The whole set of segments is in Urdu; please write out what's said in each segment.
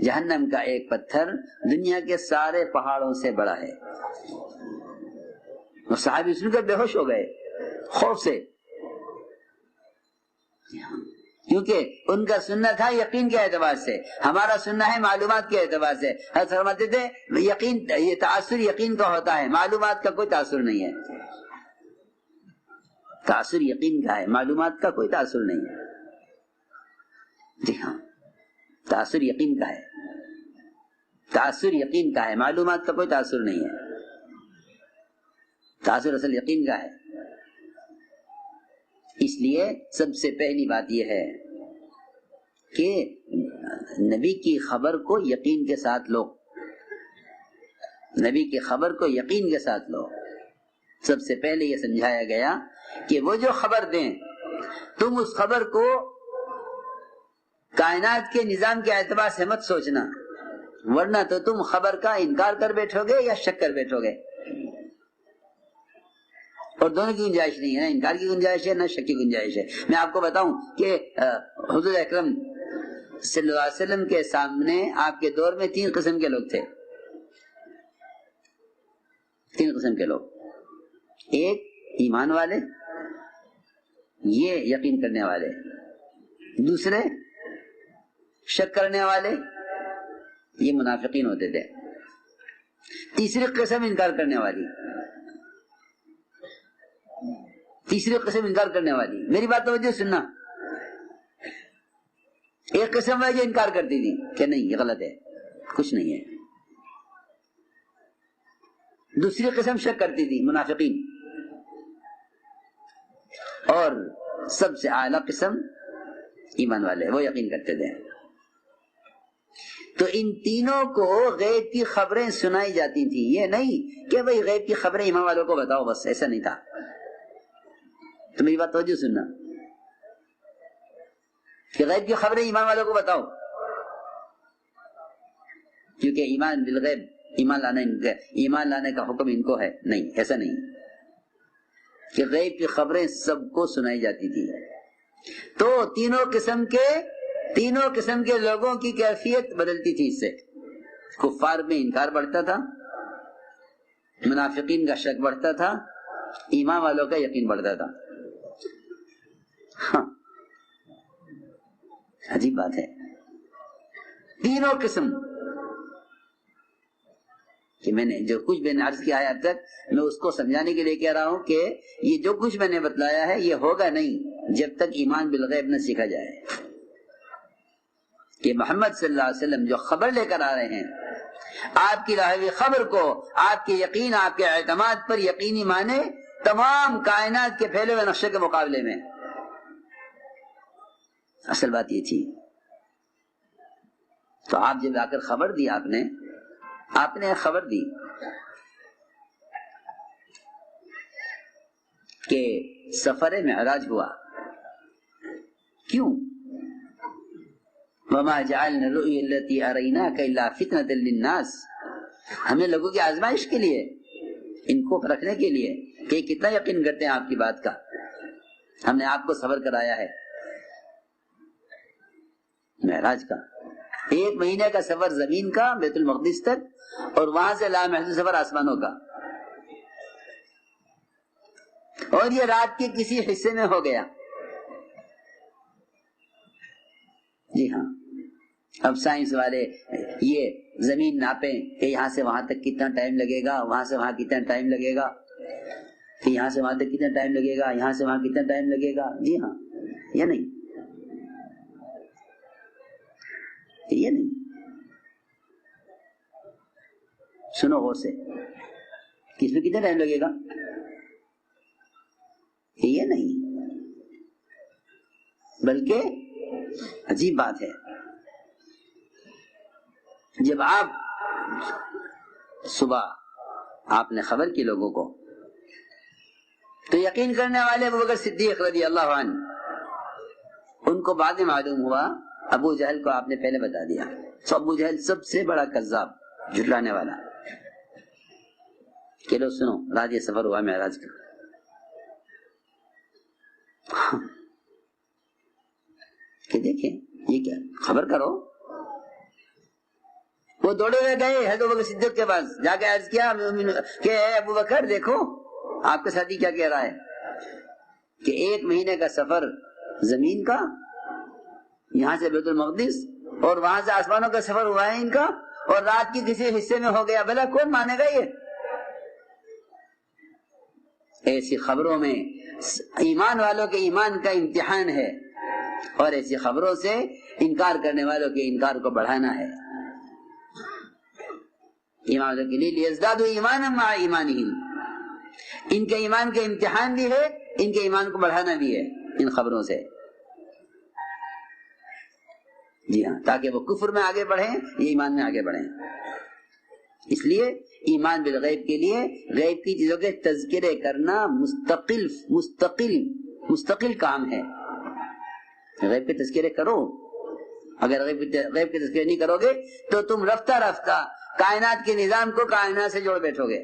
جہنم کا ایک پتھر دنیا کے سارے پہاڑوں سے بڑا ہے۔ وہ صحابی سن کر بے ہوش ہو گئے خوف سے، کیونکہ ان کا سننا تھا یقین کے اعتبار سے، ہمارا سننا ہے معلومات کے اعتبار سے۔ حضرت فرماتے تھے یقین، یہ تاثر یقین کا ہوتا ہے، معلومات کا کوئی تاثر نہیں ہے۔ تاثر یقین کا ہے، معلومات کا کوئی تاثر نہیں ہے۔ جی ہاں، تاثر یقین کا ہے، تاثر یقین کا ہے، معلومات کا کوئی تاثر نہیں ہے۔ تاثر اصل یقین کا ہے۔ اس لیے سب سے پہلی بات یہ ہے کہ نبی کی خبر کو یقین کے ساتھ لو، نبی کی خبر کو یقین کے ساتھ لو۔ سب سے پہلے یہ سمجھایا گیا کہ وہ جو خبر دیں تم اس خبر کو کائنات کے نظام کے اعتبار سے مت سوچنا، ورنہ تو تم خبر کا انکار کر بیٹھو گے یا شک کر بیٹھو گے، اور دونوں کی گنجائش نہیں ہے، نہ انکار کی گنجائش ہے نہ شک کی گنجائش ہے۔ میں آپ کو بتاؤں کہ حضور اکرم صلی اللہ علیہ وسلم کے سامنے آپ کے دور میں 3 قسم کے لوگ تھے، 3 قسم کے لوگ۔ ایک ایمان والے، یہ یقین کرنے والے، دوسرے شک کرنے والے، یہ منافقین ہوتے تھے، تیسری قسم انکار کرنے والی، تیسری قسم انکار کرنے والی۔ میری بات توجہ سننا، ایک قسم ہے جو انکار کرتی تھی کہ نہیں یہ غلط ہے، کچھ نہیں ہے۔ دوسری قسم شک کرتی تھی، منافقین۔ اور سب سے اعلیٰ قسم ایمان والے، وہ یقین کرتے تھے۔ تو ان تینوں کو غیب کی خبریں سنائی جاتی تھی، یہ نہیں کہ بھئی غیب کی خبریں ایمان والوں کو بتاؤ، بس ایسا نہیں تھا۔ تو میری بات توجہ سننا کہ غیب کی خبریں ایمان والوں کو بتاؤ، کیونکہ ایمان بالغیب، ایمان لانے کا حکم ان کو ہے، نہیں ایسا نہیں کہ غیب کی خبریں سب کو سنائی جاتی تھی۔ تو تینوں قسم کے لوگوں کی کیفیت بدلتی تھی اس سے۔ کفار میں انکار بڑھتا تھا، منافقین کا شک بڑھتا تھا، ایمان والوں کا یقین بڑھتا تھا۔ ہاں عجیب بات ہے، تینوں قسم کہ میں نے جو کچھ میں نے عرض کیا ہے اب تک، میں اس کو سمجھانے کے لیے کہہ رہا ہوں کہ یہ جو کچھ میں نے بتلایا ہے یہ ہوگا نہیں جب تک ایمان بالغیب نہ سیکھا جائے۔ کہ محمد صلی اللہ علیہ وسلم جو خبر لے کر آ رہے ہیں، آپ کی لائی ہوئی خبر کو آپ کے یقین، آپ کے اعتماد پر یقینی مانے تمام کائنات کے پھیلے ہوئے نقشے کے مقابلے میں۔ اصل بات یہ تھی۔ تو آپ جب آ کر خبر دی، آپ نے خبر دی کہ سفر معراج ہوا، کیوں؟ وَمَا جَعَلْنَا الرُّؤْيَا الَّتِي أَرَيْنَاكَ إِلَّا فِتْنَةً لِلنَّاسِ، ہمیں لوگوں کی آزمائش کے لیے، ان کو پرکھنے کے لیے کہ کتنا یقین کرتے ہیں آپ کی بات کا، ہم نے آپ کو سفر کرایا ہے معراج کا۔ 1 مہینے کا سفر زمین کا بیت المقدس تک، اور وہاں سے لامحدود سفر آسمانوں کا، اور یہ رات کے کسی حصے میں ہو گیا۔ جی ہاں، اب سائنس والے یہ زمین ناپیں کہ یہاں سے وہاں تک کتنا ٹائم لگے گا، وہاں سے وہاں کتنا ٹائم لگے گا، کہ یہاں سے وہاں تک کتنا ٹائم لگے گا، یہاں سے وہاں کتنا ٹائم لگے گا۔ جی ہاں، یہ نہیں، یہ نہیں، سنو غور سے، کس میں کتنا ٹائم لگے گا، یہ نہیں، بلکہ عجیب بات ہے، جب آپ صبح آپ نے خبر کی لوگوں کو، تو یقین کرنے والے ابو بکر صدیق رضی اللہ عنہ، ان کو بعد میں معلوم ہوا، ابو جہل کو آپ نے پہلے بتا دیا۔ تو ابو جہل سب سے بڑا کذاب، جھٹلانے والا، کہ لو سنو رات یہ سفر ہوا معراج کا، کہ دیکھیں یہ کیا، خبر کرو، وہ دوڑے ہوئے گئے حضرت ابوبکر صدیق کے پاس، جا کے عرض کیا کہ اے ابو بکر دیکھو آپ کے ساتھی کیا کہہ رہا ہے کہ 1 مہینے کا سفر زمین کا، یہاں سے بیت المقدس اور وہاں سے آسمانوں کا سفر ہوا ہے ان کا، اور رات کی کسی حصے میں ہو گیا، بھلا کون مانے گا یہ؟ ایسی خبروں میں ایمان والوں کے ایمان کا امتحان ہے، اور ایسی خبروں سے انکار کرنے والوں کے انکار کو بڑھانا ہے۔ ایمان والوں کے لیے لیزدادوا ایمانا مع ایمانہم، ان کے ایمان کا امتحان بھی ہے، ان کے ایمان کو بڑھانا بھی ہے ان خبروں سے، جی ہاں، تاکہ وہ کفر میں آگے بڑھیں، یہ ایمان میں آگے بڑھیں۔ اس لیے ایمان بالغیب کے لیے غیب کی چیزوں کے تذکرے کرنا مستقل کام ہے۔ غیب کے تذکرے کرو، اگر غیب کے تذکرے نہیں کرو گے تو تم رفتہ رفتہ کائنات کے نظام کو کائنات سے جوڑ بیٹھو گے،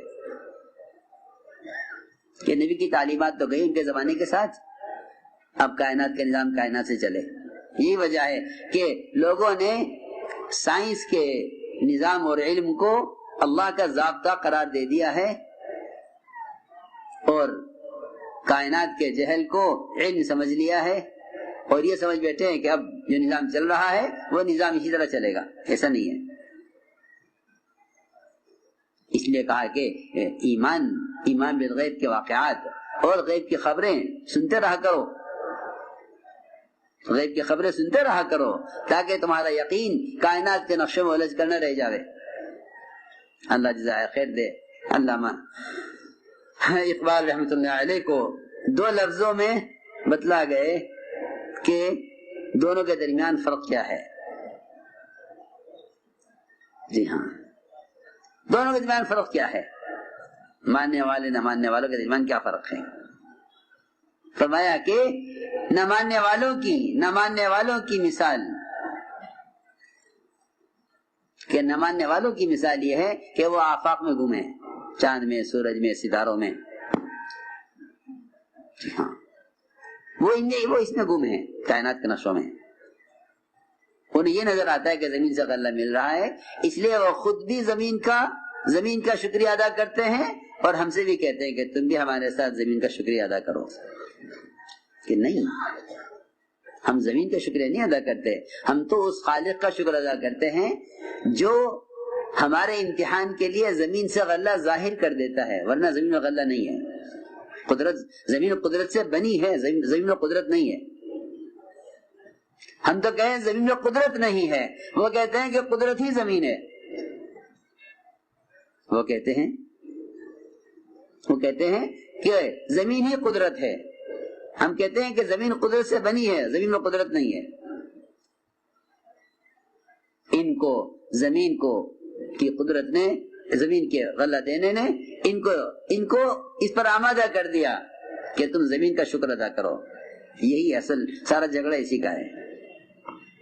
کہ نبی کی تعلیمات تو گئی ان کے زمانے کے ساتھ، اب کائنات کا نظام کائنات سے چلے۔ یہی وجہ ہے کہ لوگوں نے سائنس کے نظام اور علم کو اللہ کا ضابطہ قرار دے دیا ہے، اور کائنات کے جہل کو علم سمجھ لیا ہے، اور یہ سمجھ بیٹھے ہیں کہ اب جو نظام چل رہا ہے وہ نظام اسی طرح چلے گا۔ ایسا نہیں ہے۔ اس لیے کہا کہ ایمان بالغیب کے واقعات اور غیب کی خبریں سنتے رہا کرو، غیب کی خبریں سنتے رہا کرو، تاکہ تمہارا یقین کائنات کے نقشے میں الجھ کر نہ رہ جاوے۔ اللہ جزائے خیر دے۔ علامہ اقبال رحمۃ اللہ علیہ کو 2 لفظوں میں بتلا گئے کہ دونوں کے درمیان فرق کیا ہے۔ جی ہاں، دونوں کے درمیان فرق کیا ہے، ماننے والے نہ ماننے والوں کے درمیان کیا فرق ہے۔ فرمایا کہ نہ ماننے والوں کی مثال، کہ نہ ماننے والوں کی مثال یہ ہے کہ وہ آفاق میں گھومے، چاند میں، سورج میں، ستاروں میں، ہاں وہ اس میں گھومے ہیں کائنات کے نقشوں میں۔ انہیں یہ نظر آتا ہے کہ زمین سے غلہ مل رہا ہے، اس لیے وہ خود بھی زمین کا شکریہ ادا کرتے ہیں، اور ہم سے بھی کہتے ہیں کہ تم بھی ہمارے ساتھ زمین کا شکریہ ادا کرو۔ کہ نہیں، ہم زمین کا شکریہ نہیں ادا کرتے، ہم تو اس خالق کا شکر ادا کرتے ہیں جو ہمارے امتحان کے لیے زمین سے غلہ ظاہر کر دیتا ہے، ورنہ زمین میں غلہ نہیں ہے۔ زمین قدرت سے بنی ہے، زمین میں قدرت نہیں ہے۔ ہم تو کہیں زمین میں قدرت نہیں ہے، وہ کہتے ہیں کہ قدرت ہی زمین ہے۔ وہ کہتے ہیں کہ زمین ہی قدرت ہے، ہم کہتے ہیں کہ زمین قدرت سے بنی ہے، زمین میں قدرت نہیں ہے۔ ان کو زمین کی قدرت نے، زمین کے غلہ دینے نے ان کو اس پر آمادہ کر دیا کہ تم زمین کا شکر ادا کرو۔ یہی اصل سارا جھگڑا اسی کا ہے،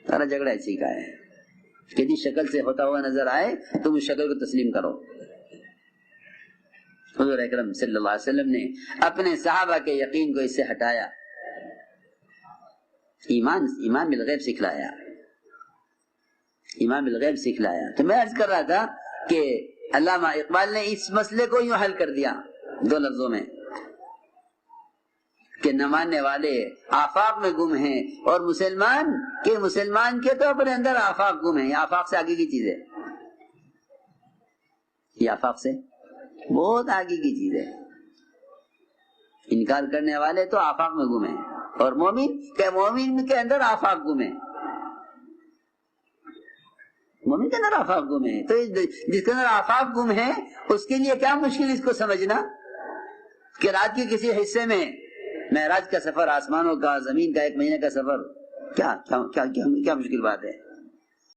سارا جھگڑا اسی کا ہے کہ جس شکل سے ہوتا ہوا نظر آئے تم اس شکل کو تسلیم کرو۔ حضور اکرم صلی اللہ علیہ وسلم نے اپنے صحابہ کے یقین کو اس سے ہٹایا، ایمان بالغیب سکھلایا، ایمان بالغیب سکھلایا۔ تو میں عرض کر رہا تھا کہ علامہ اقبال نے اس مسئلے کو یوں حل کر دیا 2 لفظوں میں کہ نہ ماننے والے آفاق میں گم ہیں، اور مسلمان کے تو اپنے اندر آفاق گم ہیں۔ یہ آفاق سے آگے کی چیز ہے، یہ آفاق سے بہت آگے کی چیز ہے۔ انکار کرنے والے تو آفاق میں گم ہیں، اور مومن کے اندر آفاق گم ہیں، مومن کے اندر آفاق گم ہیں۔ تو جس کے اندر آفاق گم ہے اس کے لیے کیا مشکل اس کو سمجھنا کہ رات کے کسی حصے میں معراج کا سفر، آسمانوں کا، زمین کا 1 مہینے کا سفر، کیا مشکل بات ہے۔